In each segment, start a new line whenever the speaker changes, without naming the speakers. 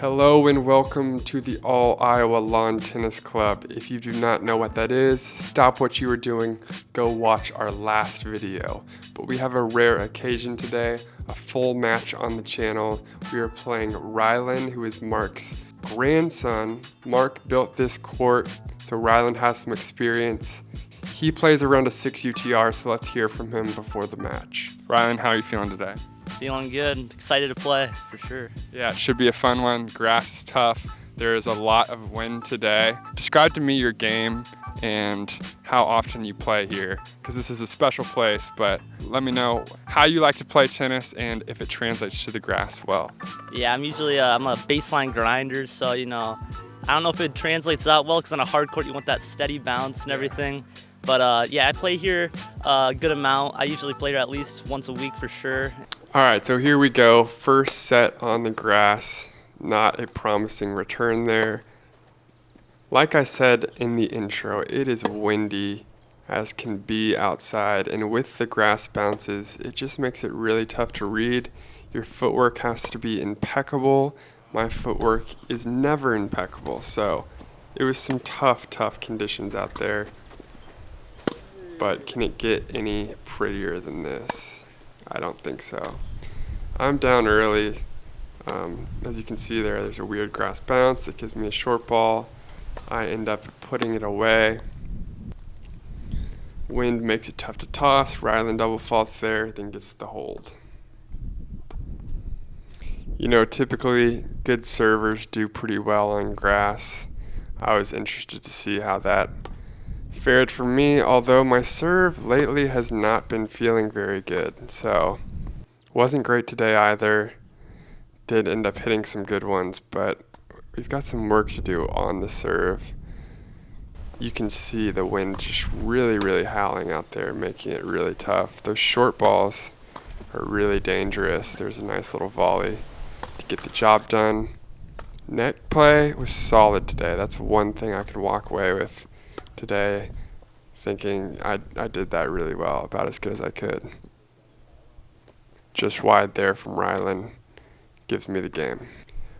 Hello and welcome to the All Iowa Lawn Tennis Club. If you do not know what that is, stop what you are doing, go watch our last video. But we have a rare occasion today, a full match on the channel. We are playing Rylan, who is Mark's grandson. Mark built this court, so Rylan has some experience. He plays around a 6 UTR, so let's hear from him before the match. Rylan, how are you feeling today?
Feeling good, excited to play for sure.
Yeah, it should be a fun one. Grass is tough. There is a lot of wind today. Describe to me your game and how often you play here, because this is a special place, but let me know how you like to play tennis and if it translates to the grass well.
Yeah, I'm usually I'm a baseline grinder, so I don't know if it translates out well because on a hard court you want that steady bounce and everything. But yeah, I play here a good amount. I usually play here at least once a week for sure.
All right, so here we go. First set on the grass. Not a promising return there. Like I said in the intro, it is windy as can be outside, and with the grass bounces, it just makes it really tough to read. Your footwork has to be impeccable. My footwork is never impeccable, so it was some tough conditions out there. But can it get any prettier than this? I don't think so. I'm down early. As you can see there's a weird grass bounce that gives me a short ball. I end up putting it away. Wind makes it tough to toss. Rylan double faults there, then gets the hold. Typically good servers do pretty well on grass. I was interested to see how that fared for me, although my serve lately has not been feeling very good, so wasn't great today either. Did end up hitting some good ones, but we've got some work to do on the serve. You can see the wind just really howling out there, making it really tough. Those short balls are really dangerous. There's a nice little volley to get the job done. Net play was solid today. That's one thing I could walk away with today, thinking I did that really well, about as good as I could. Just wide there from Rylan gives me the game.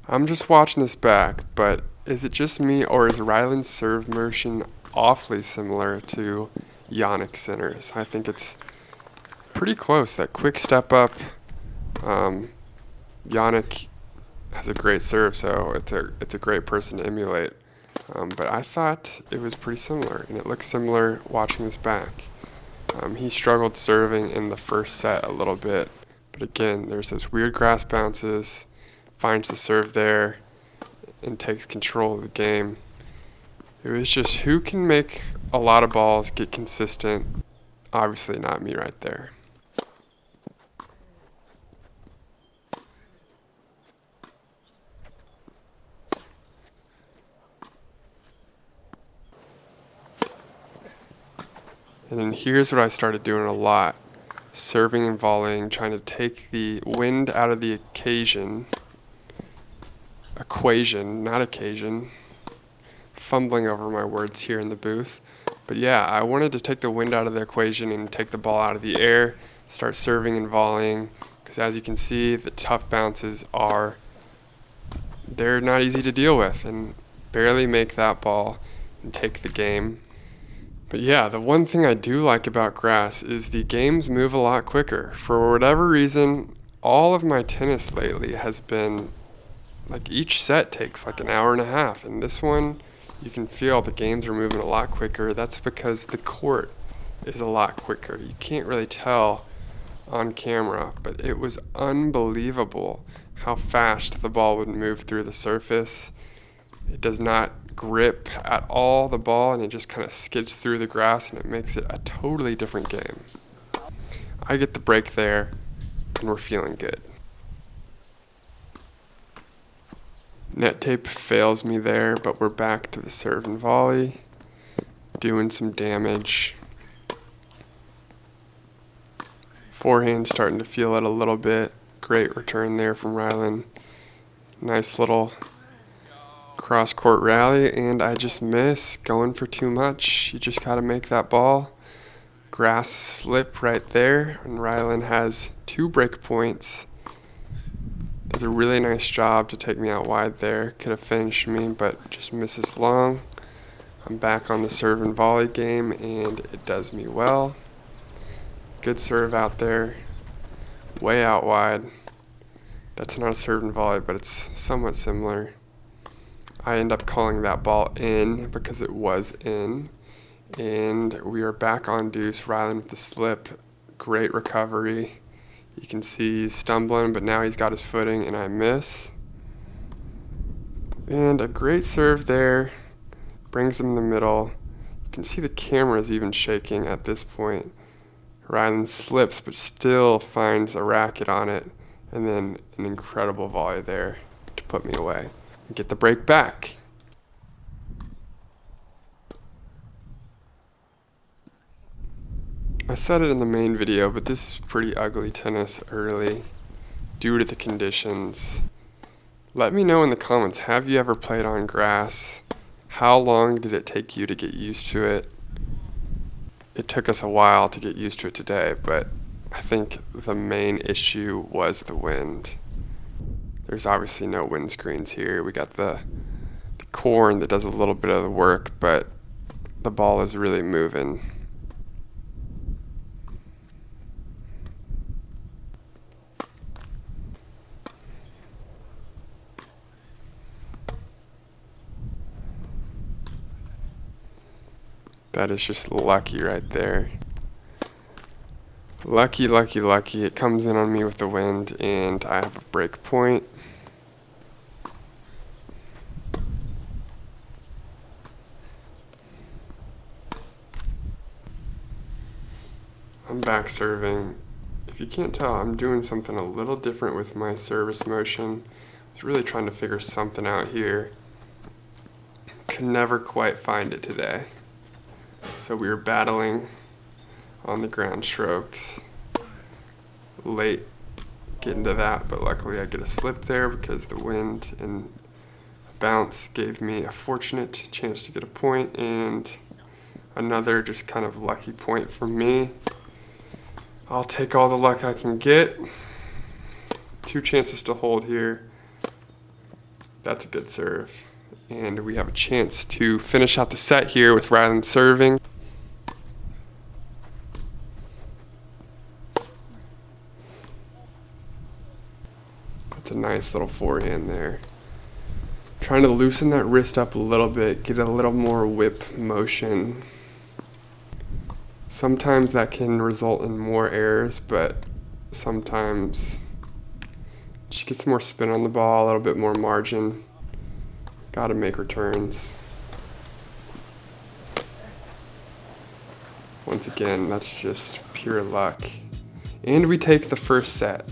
I'm just watching this back, but is it just me or is Rylan's serve motion awfully similar to Jannik Sinner's? I think it's pretty close. That quick step up. Jannik has a great serve, so it's a great person to emulate. But I thought it was pretty similar, and it looks similar watching this back. He struggled serving in the first set a little bit, but again, there's those weird grass bounces, finds the serve there, and takes control of the game. It was just who can make a lot of balls get consistent. Obviously not me right there. And then here's what I started doing a lot. Serving and volleying, trying to take the wind out of the equation, not occasion. Fumbling over my words here in the booth. But yeah, I wanted to take the wind out of the equation and take the ball out of the air, start serving and volleying, because as you can see, the tough bounces they're not easy to deal with, and barely make that ball and take the game. But yeah, the one thing I do like about grass is the games move a lot quicker. For whatever reason, all of my tennis lately has been like each set takes like an hour and a half, and this one you can feel the games are moving a lot quicker. That's because the court is a lot quicker. You can't really tell on camera, but it was unbelievable how fast the ball would move through the surface. It does not grip at all, the ball, and it just kind of skids through the grass, and it makes it a totally different game. I get the break there, and we're feeling good. Net tape fails me there, but we're back to the serve and volley, doing some damage. Forehand starting to feel it a little bit. Great return there from Rylan. Nice little cross-court rally, and I just miss, going for too much. You just got to make that ball. Grass slip right there, and Rylan has 2 break points. Does a really nice job to take me out wide there. Could have finished me, but just misses long. I'm back on the serve and volley game, and it does me well. Good serve out there, way out wide. That's not a serve and volley, but it's somewhat similar. I end up calling that ball in because it was in. And we are back on deuce. Rylan with the slip. Great recovery. You can see he's stumbling, but now he's got his footing, and I miss. And a great serve there. Brings him in the middle. You can see the camera is even shaking at this point. Rylan slips, but still finds a racket on it. And then an incredible volley there to put me away and get the break back. I said it in the main video, but this is pretty ugly tennis early due to the conditions. Let me know in the comments, have you ever played on grass? How long did it take you to get used to it? It took us a while to get used to it today, but I think the main issue was the wind. There's obviously no windscreens here. We got the corn that does a little bit of the work, but the ball is really moving. That is just lucky right there. Lucky, lucky, lucky. It comes in on me with the wind, and I have a break point. I'm back serving. If you can't tell, I'm doing something a little different with my service motion. I was really trying to figure something out here. Could never quite find it today. So we were battling on the ground strokes. Late getting to that, but luckily I get a slip there because the wind and bounce gave me a fortunate chance to get a point, and another just kind of lucky point for me. I'll take all the luck I can get. 2 chances to hold here. That's a good serve. And we have a chance to finish out the set here with Rylan serving. That's a nice little forehand there. Trying to loosen that wrist up a little bit, get a little more whip motion. Sometimes that can result in more errors, but sometimes just get some more spin on the ball, a little bit more margin. Gotta make returns. Once again, that's just pure luck. And we take the first set.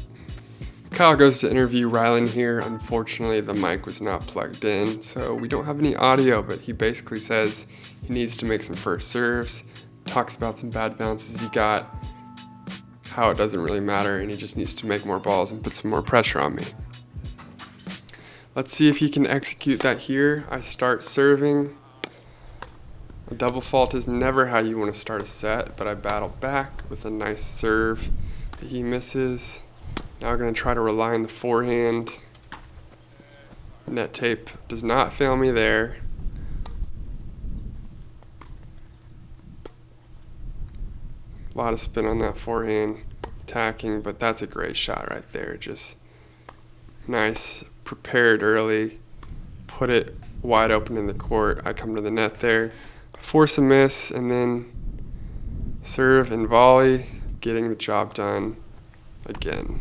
Kyle goes to interview Rylan here. Unfortunately, the mic was not plugged in, so we don't have any audio, but he basically says he needs to make some first serves, talks about some bad bounces he got, how it doesn't really matter, and he just needs to make more balls and put some more pressure on me. Let's see if he can execute that here. I start serving. A double fault is never how you want to start a set, but I battle back with a nice serve that he misses. Now I'm going to try to rely on the forehand. Net tape does not fail me there. A lot of spin on that forehand, attacking, but that's a great shot right there. Just nice, prepared early, put it wide open in the court. I come to the net there, force a miss, and then serve and volley, getting the job done again.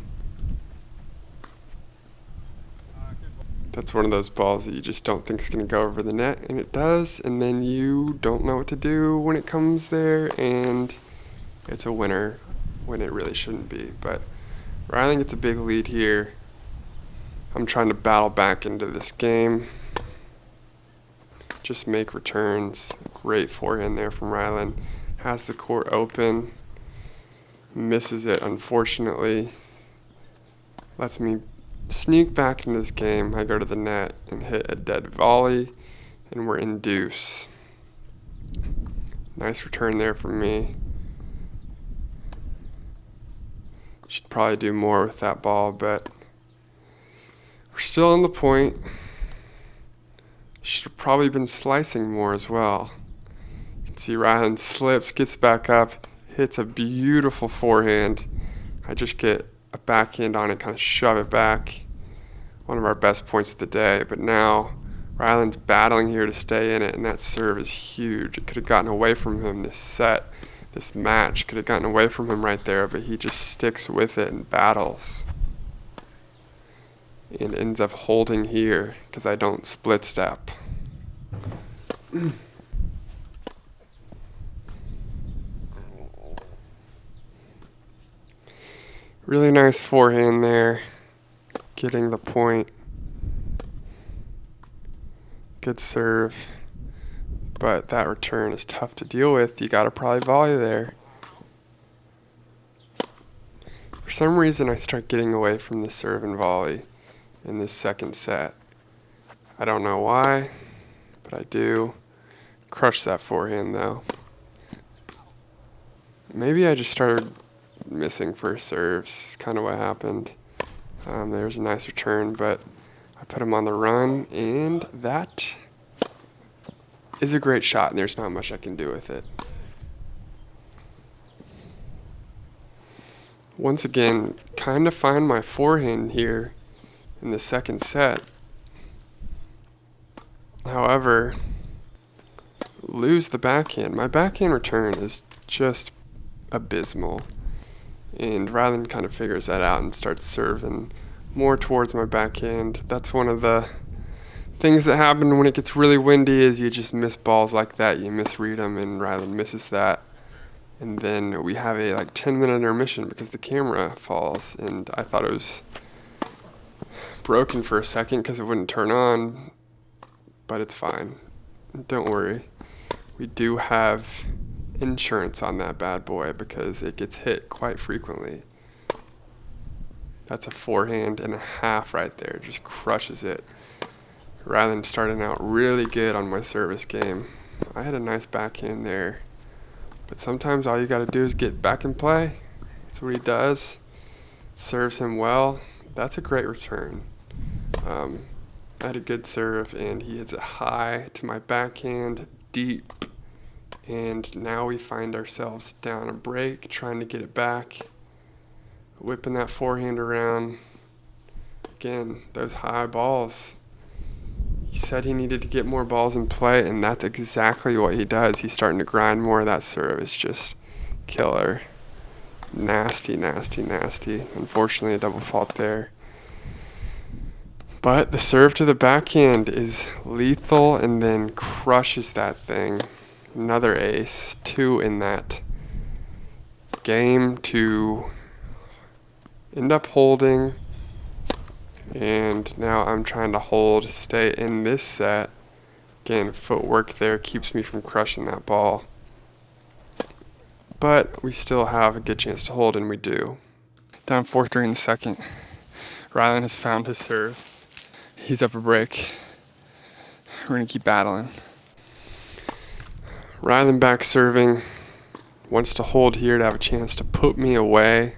That's one of those balls that you just don't think is going to go over the net, and it does, and then you don't know what to do when it comes there, and it's a winner when it really shouldn't be. But Rylan gets a big lead here. I'm trying to battle back into this game. Just make returns. Great forehand there from Rylan. Has the court open. Misses it, unfortunately. Lets me sneak back into this game. I go to the net and hit a dead volley, and we're in deuce. Nice return there from me. Should probably do more with that ball, but We're still on the point. Should have probably been slicing more as well. You can see Ryland slips, gets back up, hits a beautiful forehand. I just get a backhand on it, kind of shove it back. One of our best points of the day, but now Ryland's battling here to stay in it, and that serve is huge. It could have gotten away from him this set, this match. Could have gotten away from him right there, but he just sticks with it and battles. And ends up holding here because I don't split step. Really nice forehand there, getting the point. Good serve, but that return is tough to deal with. You gotta probably volley there. For some reason, I start getting away from the serve and volley in this second set. I don't know why, but I do. Crush that forehand though. Maybe I just started missing first serves. It's kind of what happened. There's a nice return, but I put him on the run, and that is a great shot, and there's not much I can do with it. Once again, kind of find my forehand here in the second set. However, lose the backhand. My backhand return is just abysmal. And Ryland kind of figures that out and starts serving more towards my backhand. That's one of the things that happen when it gets really windy, is you just miss balls like that. You misread them, and Ryland misses that. And then we have a 10-minute intermission because the camera falls, and I thought it was broken for a second because it wouldn't turn on, but it's fine. Don't worry. We do have insurance on that bad boy because it gets hit quite frequently. That's a forehand and a half right there. Just crushes it. Ryland starting out really good on my service game. I had a nice backhand there, but sometimes all you got to do is get back in play. That's what he does. It serves him well. That's a great return. I had a good serve, and he hits it high to my backhand, deep. And now we find ourselves down a break, trying to get it back. Whipping that forehand around. Again, those high balls. He said he needed to get more balls in play, and that's exactly what he does. He's starting to grind more of that serve. It's just killer. Nasty, nasty, nasty. Unfortunately, a double fault there. But the serve to the backhand is lethal, and then crushes that thing. Another ace, 2 in that game to end up holding. And now I'm trying to hold, stay in this set. Again, footwork there keeps me from crushing that ball. But we still have a good chance to hold, and we do. Down 4-3 in the second. Ryland has found his serve. He's up a break. We're going to keep battling. Ryland back serving. Wants to hold here to have a chance to put me away.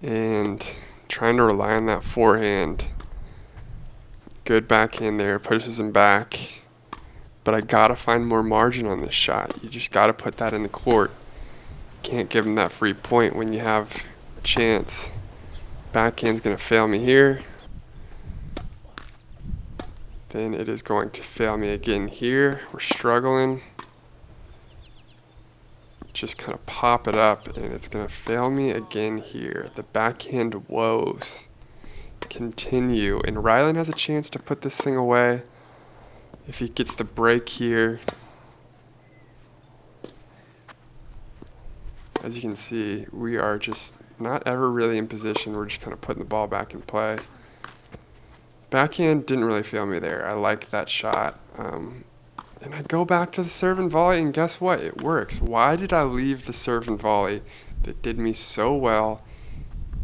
And trying to rely on that forehand. Good backhand there. Pushes him back. But I got to find more margin on this shot. You just got to put that in the court. Can't give him that free point when you have a chance. Backhand's going to fail me here. Then it is going to fail me again here. We're struggling. Just kind of pop it up, and it's going to fail me again here. The backhand woes continue, and Ryland has a chance to put this thing away if he gets the break here. As you can see, we are just not ever really in position. We're just kind of putting the ball back in play. Backhand didn't really fail me there. I liked that shot. And I go back to the serve and volley, and guess what? It works. Why did I leave the serve and volley that did me so well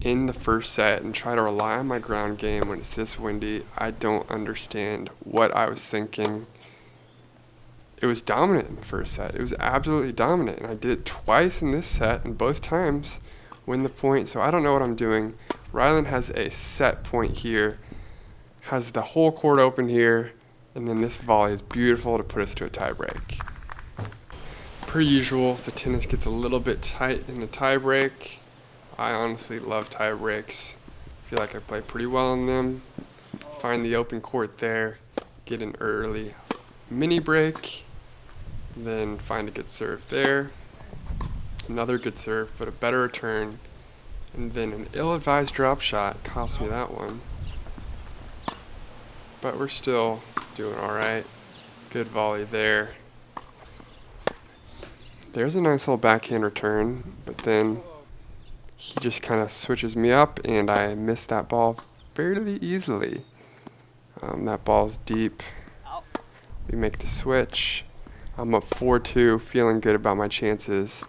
in the first set and try to rely on my ground game when it's this windy? I don't understand what I was thinking. It was dominant in the first set. It was absolutely dominant, and I did it twice in this set, and both times win the point. So I don't know what I'm doing. Ryland has a set point here. has the whole court open here, and then this volley is beautiful to put us to a tie break. Per usual, the tennis gets a little bit tight in the tie break. I honestly love tie breaks. I feel like I play pretty well in them. Find the open court there, get an early mini break, then find a good serve there. Another good serve, but a better return. And then an ill-advised drop shot cost me that one. But we're still doing all right. Good volley there. There's a nice little backhand return, but then he just kind of switches me up, and I missed that ball fairly easily. That ball's deep. We make the switch. I'm up 4-2, feeling good about my chances.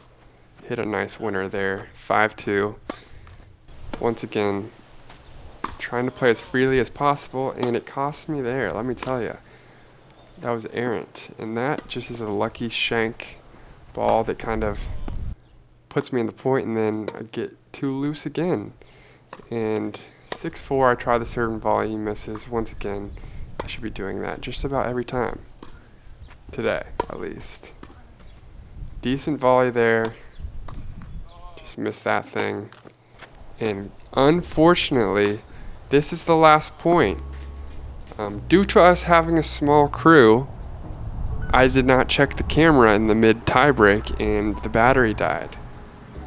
Hit a nice winner there, 5-2. Once again, trying to play as freely as possible, and it cost me there, let me tell you. That was errant, and that just is a lucky shank ball that kind of puts me in the point, and then I get too loose again. And 6-4, I try the serve and volley, he misses. Once again, I should be doing that just about every time. Today, at least. Decent volley there. Just missed that thing. And unfortunately, this is the last point. Due to us having a small crew, I did not check the camera in the mid tie break and the battery died.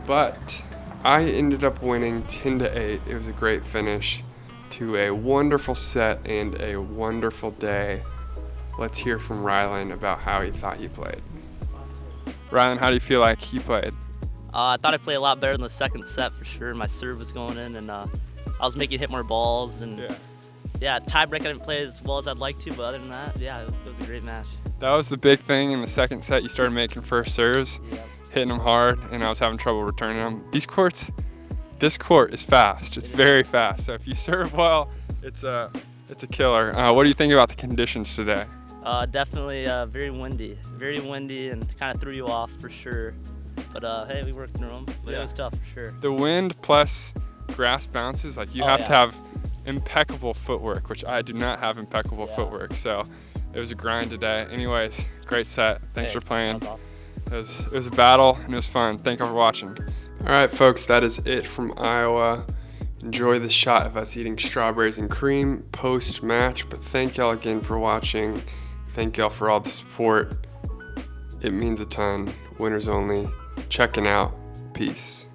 But I ended up winning 10-8. It was a great finish to a wonderful set and a wonderful day. Let's hear from Rylan about how he thought he played. Rylan, how do you feel like he played?
I thought I played a lot better in the second set for sure. My serve was going in, and I was making hit more balls. And yeah, tie break I didn't play as well as I'd like to, but other than that, yeah, it was a great match.
That was the big thing in the second set. You started making first serves, hitting them hard, and I was having trouble returning them. This court is fast. It's very fast. So if you serve well, it's a killer. What do you think about the conditions today?
Definitely very windy, and kind of threw you off for sure. But hey, we worked through them. But it was tough for sure.
The wind plus grass bounces, like you have to have impeccable footwork, which I do not have impeccable footwork. So it was a grind today. Anyways, great set. Thanks for playing. It was a battle and it was fun. Thank you for watching.
All right, folks, that is it from Iowa. Enjoy the shot of us eating strawberries and cream post-match, but thank y'all again for watching. Thank y'all for all the support. It means a ton. Winners only. Checking out. Peace.